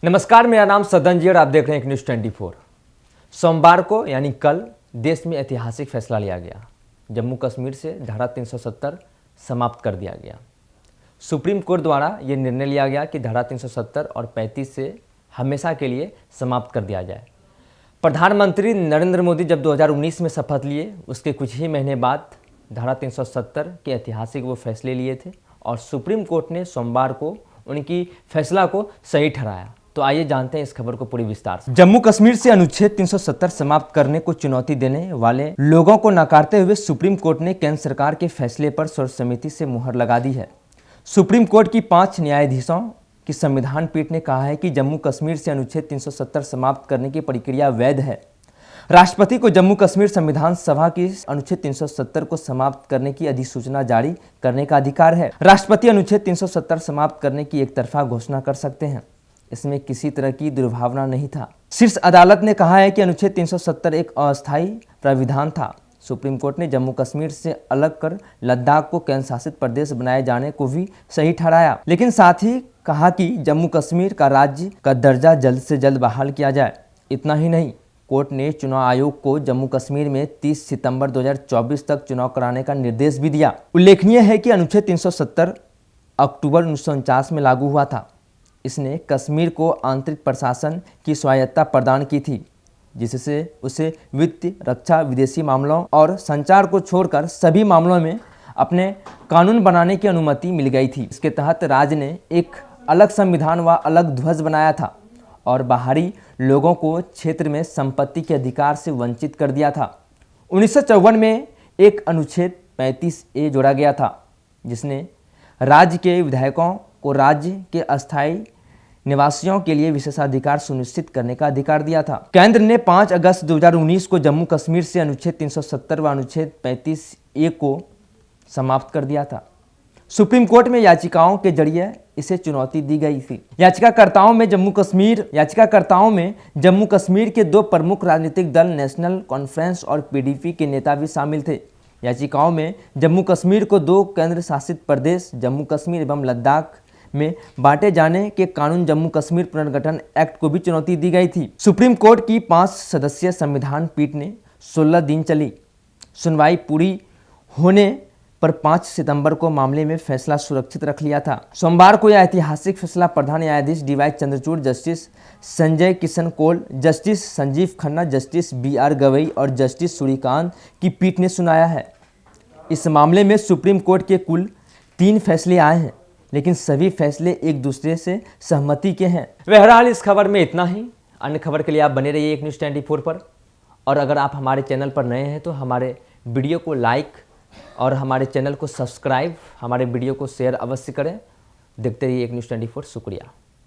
नमस्कार, मेरा नाम सदन जी और आप देख रहे हैं न्यूज़ 24। सोमवार को यानी कल देश में ऐतिहासिक फैसला लिया गया। जम्मू कश्मीर से धारा 370 समाप्त कर दिया गया। सुप्रीम कोर्ट द्वारा ये निर्णय लिया गया कि धारा 370 और 35 से हमेशा के लिए समाप्त कर दिया जाए। प्रधानमंत्री नरेंद्र मोदी जब 2019 में शपथ लिए, उसके कुछ ही महीने बाद धारा 370 के ऐतिहासिक वो फैसले लिए थे और सुप्रीम कोर्ट ने सोमवार को उनकी फैसला को सही ठहराया। तो आइए जानते हैं इस खबर को पूरी विस्तार से। जम्मू कश्मीर से अनुच्छेद 370 समाप्त करने को चुनौती देने वाले लोगों को नकारते हुए सुप्रीम कोर्ट ने केंद्र सरकार के फैसले पर सर्वसम्मति से मुहर लगा दी है। सुप्रीम कोर्ट की 5 न्यायाधीशों की संविधान पीठ ने कहा है कि जम्मू कश्मीर से अनुच्छेद 370 समाप्त करने की प्रक्रिया वैध है। राष्ट्रपति को जम्मू कश्मीर संविधान सभा की अनुच्छेद 370 को समाप्त करने की अधिसूचना जारी करने का अधिकार है। राष्ट्रपति अनुच्छेद 370 समाप्त करने की एक तरफा घोषणा कर सकते हैं। इसमें किसी तरह की दुर्भावना नहीं था। शीर्ष अदालत ने कहा है कि अनुच्छेद 370 एक अस्थायी प्राविधान था। सुप्रीम कोर्ट ने जम्मू कश्मीर से अलग कर लद्दाख को केंद्र शासित प्रदेश बनाए जाने को भी सही ठहराया, लेकिन साथ ही कहा कि जम्मू कश्मीर का राज्य का दर्जा जल्द से जल्द बहाल किया जाए। इतना ही नहीं, कोर्ट ने चुनाव आयोग को जम्मू कश्मीर में 30 सितंबर 2024 तक चुनाव कराने का निर्देश भी दिया। उल्लेखनीय है कि अनुच्छेद 370 अक्टूबर 1949 में लागू हुआ था। इसने कश्मीर को आंतरिक प्रशासन की स्वायत्तता प्रदान की थी, जिससे उसे वित्त, रक्षा, विदेशी मामलों और संचार को छोड़कर सभी मामलों में अपने कानून बनाने की अनुमति मिल गई थी। इसके तहत राज्य ने एक अलग संविधान व अलग ध्वज बनाया था और बाहरी लोगों को क्षेत्र में संपत्ति के अधिकार से वंचित कर दिया था। 1954 में एक अनुच्छेद 35A जोड़ा गया था, जिसने राज्य के विधायकों को राज्य के अस्थायी निवासियों के लिए विशेषाधिकार सुनिश्चित करने का अधिकार दिया था। केंद्र ने 5 अगस्त 2019 को जम्मू कश्मीर से अनुच्छेद 370 व अनुच्छेद 35A को समाप्त कर दिया था। सुप्रीम कोर्ट में याचिकाओं के जरिए इसे चुनौती दी गई थी। याचिकाकर्ताओं में जम्मू कश्मीर के 2 प्रमुख राजनीतिक दल नेशनल कॉन्फ्रेंस और PDP के नेता भी शामिल थे। याचिकाओं में जम्मू कश्मीर को 2 केंद्र शासित प्रदेश जम्मू कश्मीर एवं लद्दाख में बांटे जाने के कानून जम्मू कश्मीर पुनर्गठन एक्ट को भी चुनौती दी गई थी। सुप्रीम कोर्ट की 5 सदस्यीय संविधान पीठ ने 16 दिन चली सुनवाई पूरी होने पर 5 सितंबर को मामले में फैसला सुरक्षित रख लिया था। सोमवार को यह ऐतिहासिक फैसला प्रधान न्यायाधीश DY Chandrachud, justice Sanjay Kishan Kaul, justice Sanjiv Khanna, justice BR Gavai और जस्टिस सूर्यकांत की पीठ ने सुनाया है। इस मामले में सुप्रीम कोर्ट के कुल 3 फैसले आए हैं, लेकिन सभी फैसले एक दूसरे से सहमति के हैं। बहरहाल इस खबर में इतना ही। अन्य खबर के लिए आप बने रहिए एक न्यूज़ 24 पर। और अगर आप हमारे चैनल पर नए हैं तो हमारे वीडियो को लाइक और हमारे चैनल को सब्सक्राइब, हमारे वीडियो को शेयर अवश्य करें। देखते रहिए एक न्यूज़ 24। शुक्रिया।